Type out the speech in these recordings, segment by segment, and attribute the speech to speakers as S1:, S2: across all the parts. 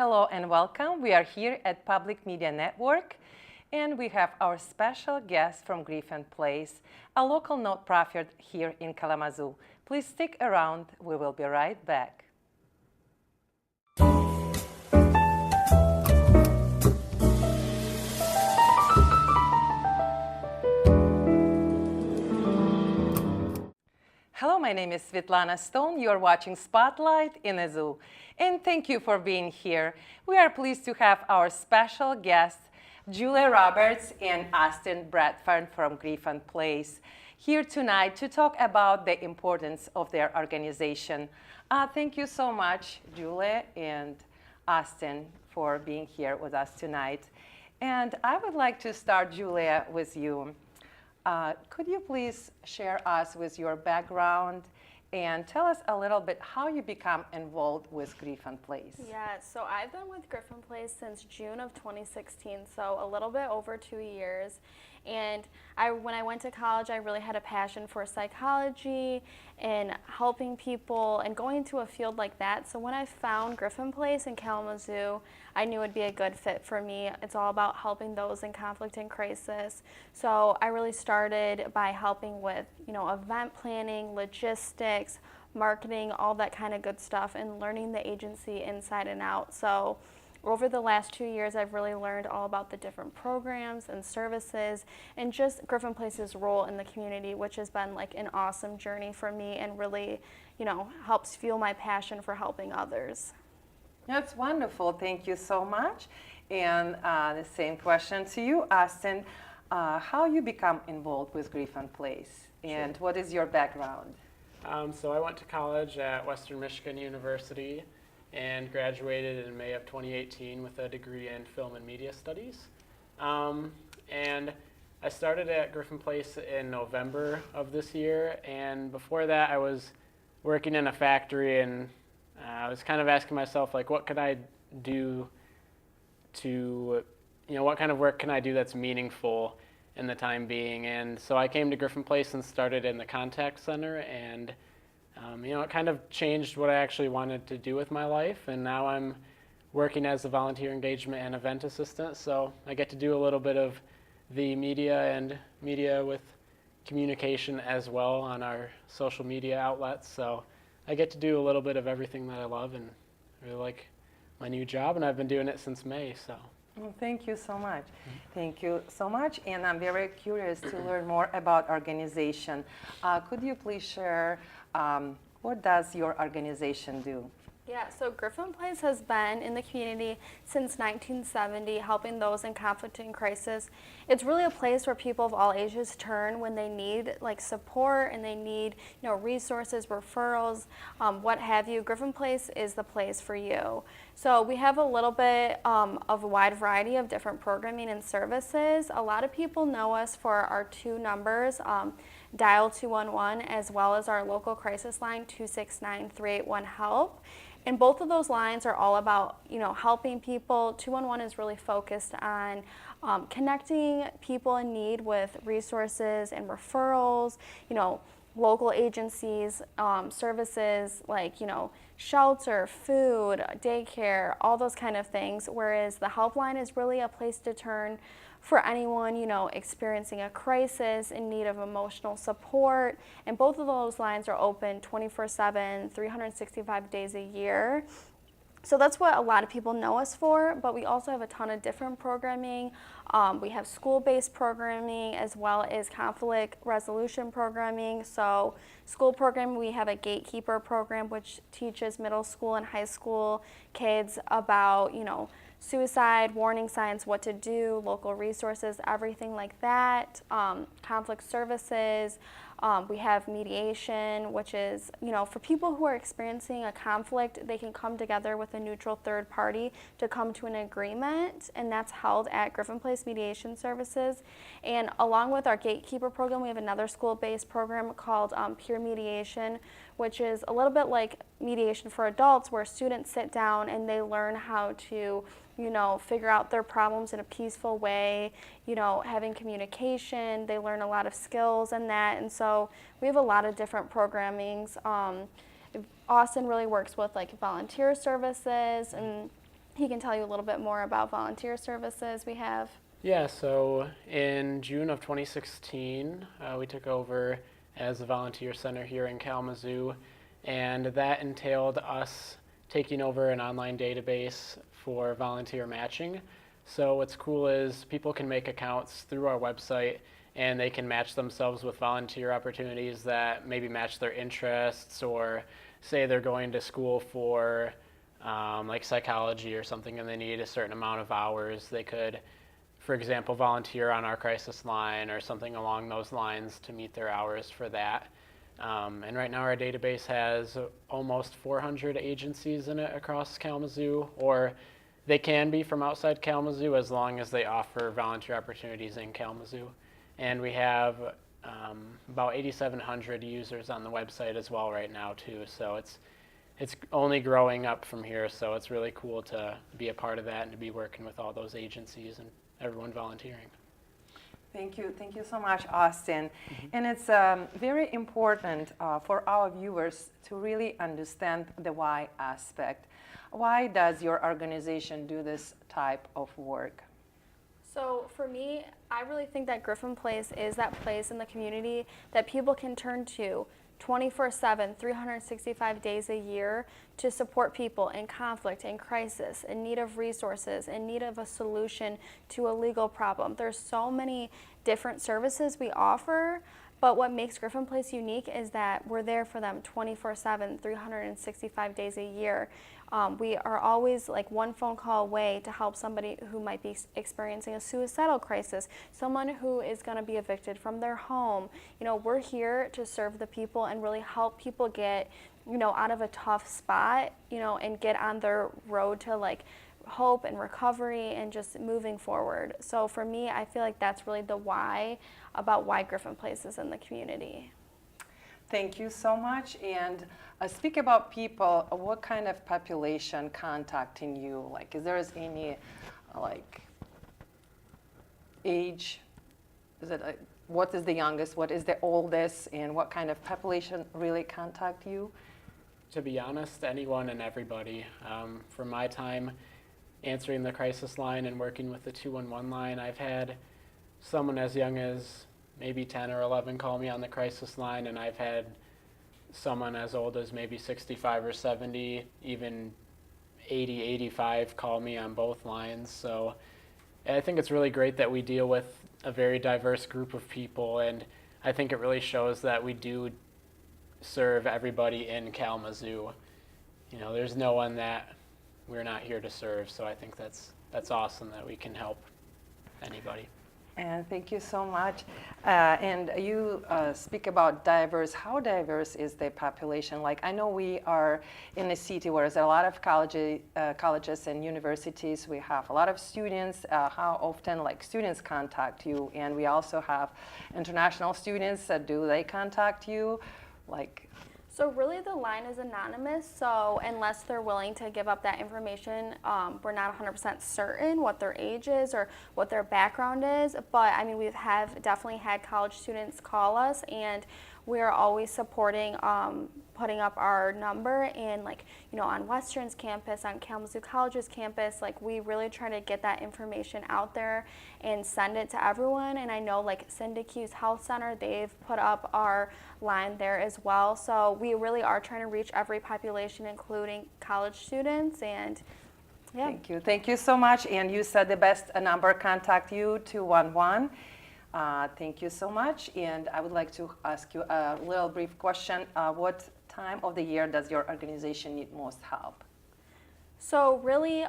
S1: Hello and welcome. We are here at Public Media Network and we have our special guest from Gryphon Place, a local nonprofit here in Kalamazoo. Please stick around. We will be right back. Hello, my name is Svetlana Stone. You are watching Spotlight in a Zoo. And thank you for being here. We are pleased to have our special guests, Julia Roberts and Austin Bradford from Gryphon Place, here tonight to talk about the importance of their organization. Thank you so much, Julia and Austin, for being here with us tonight. And I would like to start, Julia, with you. Could you please share us with your background and tell us a little bit how you become involved with Gryphon Place?
S2: Yeah, so I've been with Gryphon Place since June of 2016, so a little bit over 2 years. And when I went to college, I really had a passion for psychology and helping people and going into a field like that. So when I found Gryphon Place in Kalamazoo, I knew it'd be a good fit for me. It's all about helping those in conflict and crisis. So I really started by helping with, event planning, logistics, marketing, all that kind of good stuff, and learning the agency inside and out. So over the last 2 years, I've really learned all about the different programs and services and just Gryphon Place's role in the community, which has been like an awesome journey for me and really, helps fuel my passion for helping others.
S1: That's wonderful. Thank you so much. And the same question to you, Austin. How you become involved with Gryphon Place and what is your background?
S3: So I went to college at Western Michigan University and graduated in May of 2018 with a degree in film and media studies. And I started at Gryphon Place in November of this year, and before that I was working in a factory, and I was kind of asking myself, like, what could I do to, what kind of work can I do that's meaningful in the time being? And so I came to Gryphon Place and started in the contact center, and it kind of changed what I actually wanted to do with my life, and now I'm working as a volunteer engagement and event assistant, so I get to do a little bit of the media and media with communication as well on our social media outlets, so I get to do a little bit of everything that I love and really like my new job, and I've been doing it since May. So.
S1: Well, thank you so much. Thank you so much, and I'm very curious to learn more about organization. Could you please share what does your organization do?
S2: Yeah, so Gryphon Place has been in the community since 1970, helping those in conflict and crisis. It's really a place where people of all ages turn when they need support and they need resources, referrals, what have you. Gryphon Place is the place for you. So we have a little bit of a wide variety of different programming and services. A lot of people know us for our 2 numbers, dial 211, as well as our local crisis line 269-381-HELP. And both of those lines are all about, helping people. 211 is really focused on connecting people in need with resources and referrals, local agencies, services like, shelter, food, daycare, all those kind of things. Whereas the helpline is really a place to turn for anyone, experiencing a crisis, in need of emotional support. And both of those lines are open 24/7, 365 days a year. So that's what a lot of people know us for, but we also have a ton of different programming. We have school-based programming as well as conflict resolution programming. So school programming, we have a gatekeeper program which teaches middle school and high school kids about, suicide, warning signs, what to do, local resources, everything like that. Conflict services. We have mediation, which is, for people who are experiencing a conflict, they can come together with a neutral third party to come to an agreement, and that's held at Gryphon Place Mediation Services. And along with our gatekeeper program, we have another school-based program called peer mediation, which is a little bit like mediation for adults, where students sit down and they learn how to figure out their problems in a peaceful way, having communication. They learn a lot of skills in that. And so we have a lot of different programmings. Austin really works with volunteer services, and he can tell you a little bit more about volunteer services we have.
S3: Yeah, so in June of 2016, we took over as a volunteer center here in Kalamazoo, and that entailed us taking over an online database for volunteer matching. So what's cool is people can make accounts through our website and they can match themselves with volunteer opportunities that maybe match their interests, or say they're going to school for like psychology or something and they need a certain amount of hours. They could, for example, volunteer on our crisis line or something along those lines to meet their hours for that. And right now our database has almost 400 agencies in it across Kalamazoo, or they can be from outside Kalamazoo as long as they offer volunteer opportunities in Kalamazoo. And we have about 8,700 users on the website as well right now too. So it's only growing up from here. So it's really cool to be a part of that and to be working with all those agencies and everyone volunteering.
S1: Thank you so much, Austin. And it's very important for our viewers to really understand the why aspect. Why does your organization do this type of work?
S2: So for me, I really think that Gryphon Place is that place in the community that people can turn to 24/7, 365 days a year to support people in conflict, in crisis, in need of resources, in need of a solution to a legal problem. There's so many different services we offer, but what makes Gryphon Place unique is that we're there for them 24/7, 365 days a year. We are always like one phone call away to help somebody who might be experiencing a suicidal crisis, someone who is going to be evicted from their home. You know, we're here to serve the people and really help people get, you know, out of a tough spot, you know, and get on their road to like hope and recovery and just moving forward. So for me, I feel like that's really the why about why Gryphon Place is in the community.
S1: Thank you so much. And speak about people, what kind of population contacting you? Like, is there any like age? Is it what is the youngest? What is the oldest? And what kind of population really contact you?
S3: To be honest, anyone and everybody. From my time answering the crisis line and working with the 211 line, I've had someone as young as maybe 10 or 11 call me on the crisis line, and I've had someone as old as maybe 65 or 70, even 80, 85 call me on both lines. So I think it's really great that we deal with a very diverse group of people, and I think it really shows that we do serve everybody in Kalamazoo. You know, there's no one that we're not here to serve, so I think that's awesome that we can help anybody.
S1: And thank you so much. And you speak about diverse. How diverse is the population? Like, I know we are in a city where there's a lot of colleges and universities. We have a lot of students. How often, like, students contact you? And we also have international students. Do they contact you? Like.
S2: So really the line is anonymous, so unless they're willing to give up that information, we're not 100% certain what their age is or what their background is, but I mean, we have definitely had college students call us, and we are always supporting putting up our number, and like, you know, on Western's campus, on Kalamazoo College's campus, like we really try to get that information out there and send it to everyone. And I know like Syndicute's Health Center, they've put up our line there as well. So we really are trying to reach every population, including college students. And yeah.
S1: Thank you so much. And you said the best number contact you, 211. Thank you so much. And I would like to ask you a little brief question. What time of the year does your organization need most help?
S2: So really,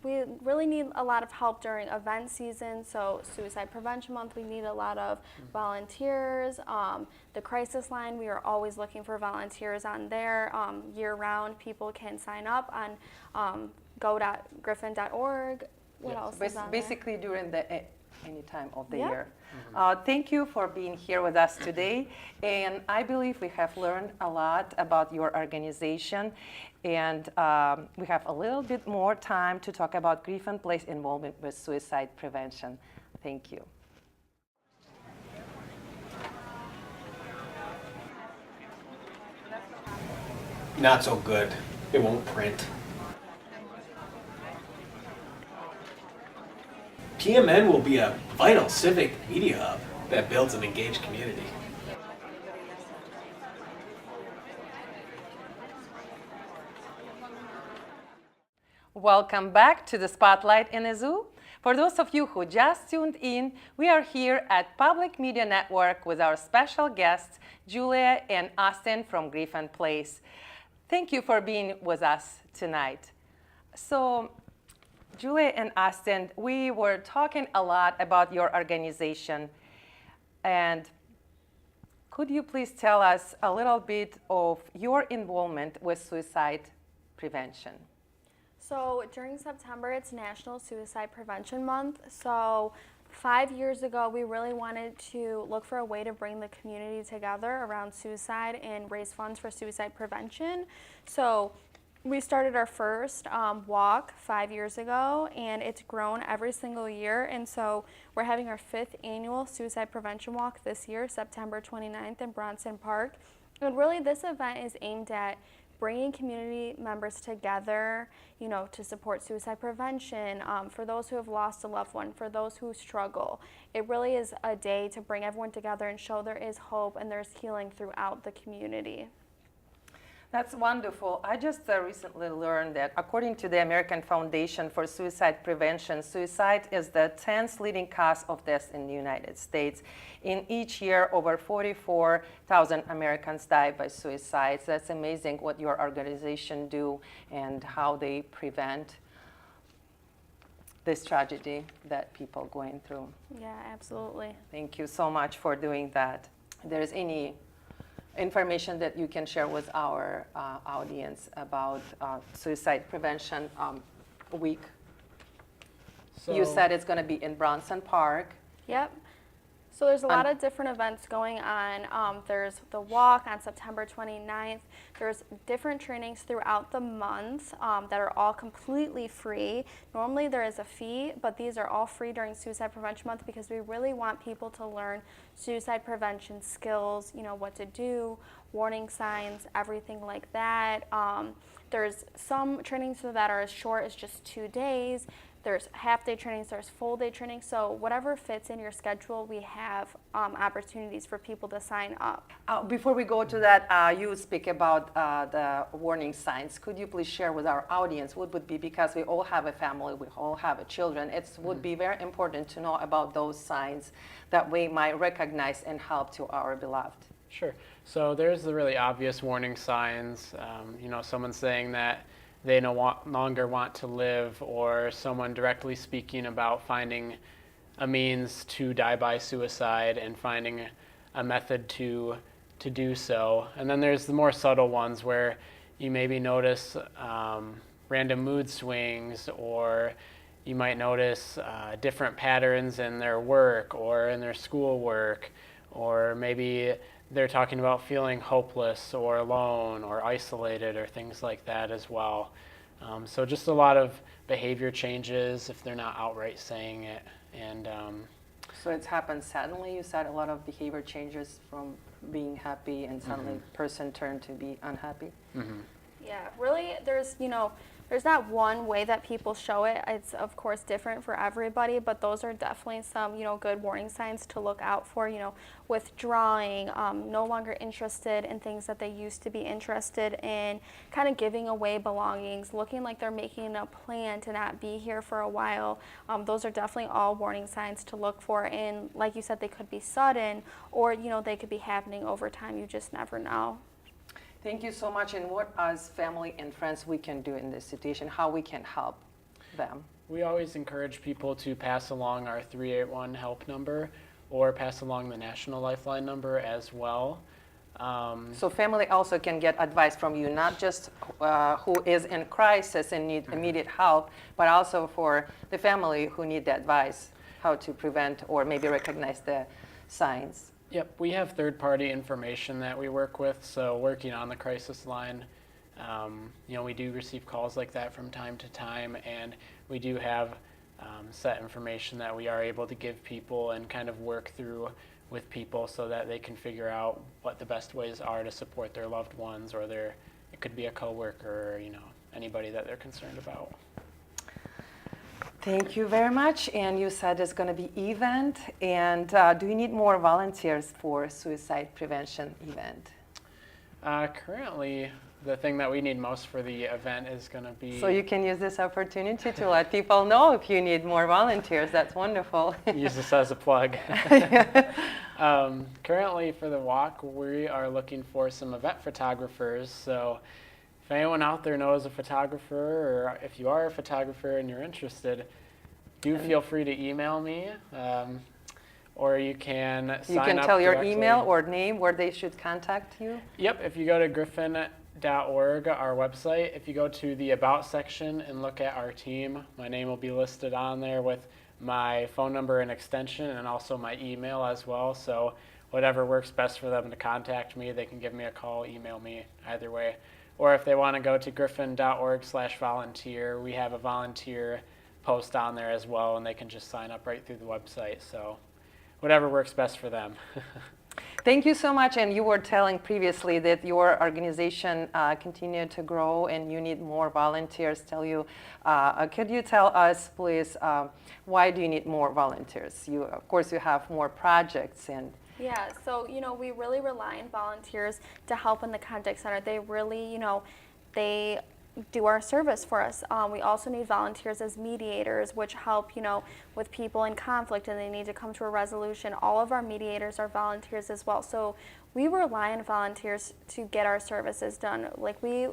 S2: we really need a lot of help during event season. So Suicide Prevention Month, we need a lot of volunteers. The crisis line, we are always looking for volunteers on there. Year-round, people can sign up on go.gryphon.org. What else is on there?
S1: Basically during the any time of the
S2: Yeah.
S1: year. Thank you for being here with us today. And I believe we have learned a lot about your organization. And we have a little bit more time to talk about Gryphon Place involvement with suicide prevention. Thank you.
S4: Not so good. It won't print. PMN will be a vital civic media hub that builds an engaged community.
S1: Welcome back to the Spotlight in a Zoo. For those of you who just tuned in, we are here at Public Media Network with our special guests, Julia and Austin from Gryphon Place. Thank you for being with us tonight. So, Julia and Austin, we were talking a lot about your organization. And could you please tell us a little bit of your involvement with suicide prevention?
S2: So during September, it's National Suicide Prevention Month. So 5 years ago, we really wanted to look for a way to bring the community together around suicide and raise funds for suicide prevention. So we started our first walk 5 years ago, and it's grown every single year. And so we're having our 5th annual suicide prevention walk this year, September 29th in Bronson Park. And really this event is aimed at bringing community members together, you know, to support suicide prevention, for those who have lost a loved one, for those who struggle. It really is a day to bring everyone together and show there is hope and there's healing throughout the community.
S1: That's wonderful. I just recently learned that according to the American Foundation for Suicide Prevention, suicide is the 10th leading cause of death in the United States. In each year, over 44,000 Americans die by suicide. So that's amazing what your organization do and how they prevent this tragedy that people going through.
S2: Yeah, absolutely.
S1: Thank you so much for doing that. If there is any information that you can share with our audience about Suicide Prevention Week? You said it's going to be in Bronson Park.
S2: Yep. So there's a lot of different events going on. There's the walk on September 29th. There's different trainings throughout the month that are all completely free. Normally there is a fee, but these are all free during Suicide Prevention Month because we really want people to learn suicide prevention skills, you know, what to do, warning signs, everything like that. There's some trainings that are as short as just 2 days. There's half-day trainings, there's full-day trainings, so whatever fits in your schedule, we have opportunities for people to sign up.
S1: Before we go to that, you speak about the warning signs. Could you please share with our audience what would be, because we all have a family, we all have children, it would be very important to know about those signs that we might recognize and help to our beloved.
S3: Sure. So there's the really obvious warning signs, you know, someone saying that they no longer want to live, or someone directly speaking about finding a means to die by suicide and finding a method to do so. And then there's the more subtle ones where you maybe notice random mood swings, or you might notice different patterns in their work or in their schoolwork, or maybe they're talking about feeling hopeless or alone or isolated or things like that as well. So just a lot of behavior changes if they're not outright saying it. And
S1: so it's happened suddenly. You said a lot of behavior changes from being happy and suddenly person turned to be unhappy.
S2: Yeah, really, there's not one way that people show it. It's of course different for everybody, but those are definitely some, good warning signs to look out for, withdrawing, no longer interested in things that they used to be interested in, kind of giving away belongings, looking like they're making a plan to not be here for a while. Those are definitely all warning signs to look for, and like you said, they could be sudden, or, they could be happening over time. You just never know.
S1: Thank you so much. And what as family and friends we can do in this situation, how we can help them?
S3: We always encourage people to pass along our 381 help number or pass along the National Lifeline number as well.
S1: So family also can get advice from you, not just who is in crisis and need immediate help, but also for the family who need the advice, how to prevent or maybe recognize the signs.
S3: Yep, we have third-party information that we work with, so working on the crisis line, we do receive calls like that from time to time, and we do have set information that we are able to give people and kind of work through with people so that they can figure out what the best ways are to support their loved ones, or it could be a coworker, or anybody that they're concerned about.
S1: Thank you very much. And you said it's going to be event. And do you need more volunteers for suicide prevention event?
S3: Currently, the thing that we need most for the event is going to be...
S1: So you can use this opportunity to let people know if you need more volunteers. That's wonderful.
S3: use this as a plug. Currently, for the walk, we are looking for some event photographers. So if anyone out there knows a photographer, or if you are a photographer and you're interested, do feel free to email me, or you can sign up
S1: You can tell your
S3: directly.
S1: email or name where they should contact you.
S3: Yep, if you go to Gryphon.org, our website, if you go to the About section and look at our team, my name will be listed on there with my phone number and extension, and also my email as well. So whatever works best for them to contact me, they can give me a call, email me, either way. Or if they want to go to gryphon.org/volunteer, we have a volunteer post on there as well, and they can just sign up right through the website. So whatever works best for them.
S1: Thank you so much. And you were telling previously that your organization continued to grow and you need more volunteers. Could you tell us, please, why do you need more volunteers? Of course, you have more projects and.
S2: Yeah, so, we really rely on volunteers to help in the contact center. They really, they do our service for us. We also need volunteers as mediators, which help, with people in conflict and they need to come to a resolution. All of our mediators are volunteers as well. So we rely on volunteers to get our services done. Like we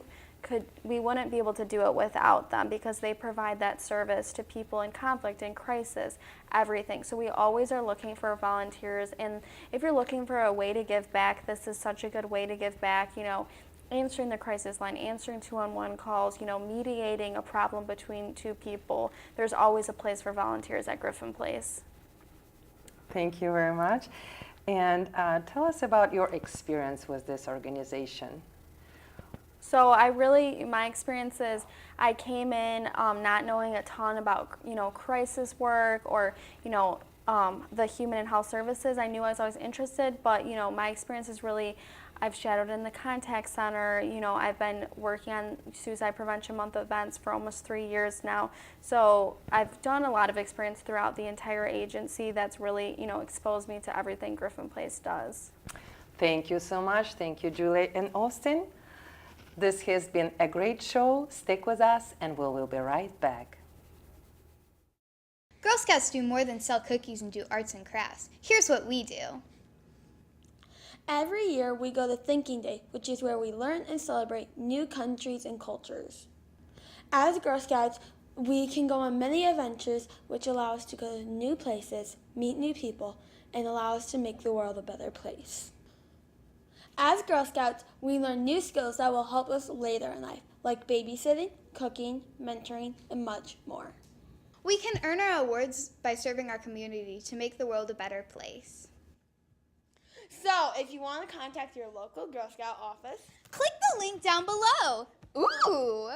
S2: wouldn't be able to do it without them because they provide that service to people in conflict, in crisis, everything. So we always are looking for volunteers. And if you're looking for a way to give back, this is such a good way to give back, answering the crisis line, answering 211 calls, mediating a problem between two people. There's always a place for volunteers at Gryphon Place.
S1: Thank you very much. And tell us about your experience with this organization.
S2: So my experience is I came in not knowing a ton about, crisis work or, the human and health services. I knew I was always interested, but, my experience is really, I've shadowed in the contact center. I've been working on Suicide Prevention Month events for almost 3 years now. So I've done a lot of experience throughout the entire agency that's really, exposed me to everything Gryphon Place does.
S1: Thank you so much. Thank you, Julie and Austin. This has been a great show. Stick with us and we will be right back.
S5: Girl Scouts do more than sell cookies and do arts and crafts. Here's what we do.
S6: Every year we go to Thinking Day, which is where we learn and celebrate new countries and cultures. As Girl Scouts, we can go on many adventures which allow us to go to new places, meet new people, and allow us to make the world a better place. As Girl Scouts, we learn new skills that will help us later in life, like babysitting, cooking, mentoring, and much more.
S5: We can earn our awards by serving our community to make the world a better place.
S6: So, if you want to contact your local Girl Scout office,
S5: click the link down below. Ooh!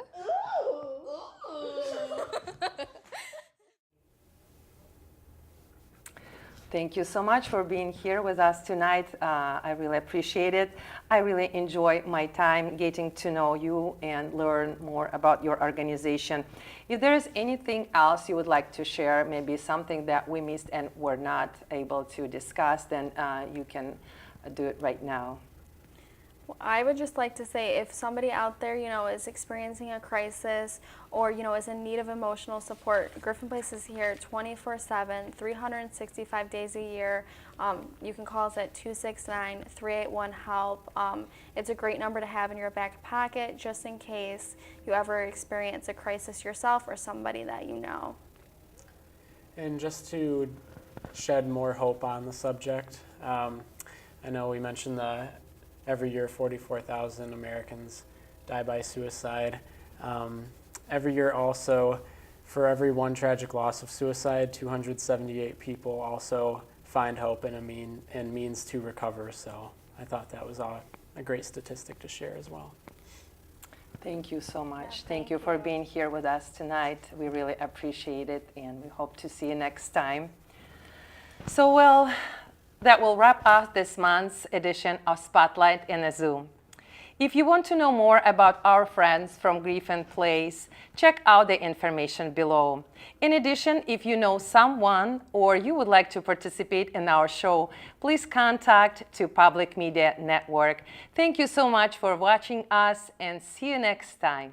S1: Thank you so much for being here with us tonight. I really appreciate it. I really enjoy my time getting to know you and learn more about your organization. If there is anything else you would like to share, maybe something that we missed and were not able to discuss, then you can do it right now.
S2: I would just like to say if somebody out there, is experiencing a crisis or, is in need of emotional support, Gryphon Place is here 24/7, 365 days a year. You can call us at 269-381-HELP. It's a great number to have in your back pocket just in case you ever experience a crisis yourself or somebody that you know.
S3: And just to shed more hope on the subject, I know we mentioned every year 44,000 Americans die by suicide. Every year also, for every one tragic loss of suicide, 278 people also find hope and means to recover. So I thought that was a great statistic to share as well.
S1: Thank you so much. Thank you for being here with us tonight. We really appreciate it and we hope to see you next time. So, that will wrap up this month's edition of Spotlight in a Zoo. If you want to know more about our friends from Gryphon Place, check out the information below. In addition, if you know someone or you would like to participate in our show, please contact to Public Media Network. Thank you so much for watching us and see you next time.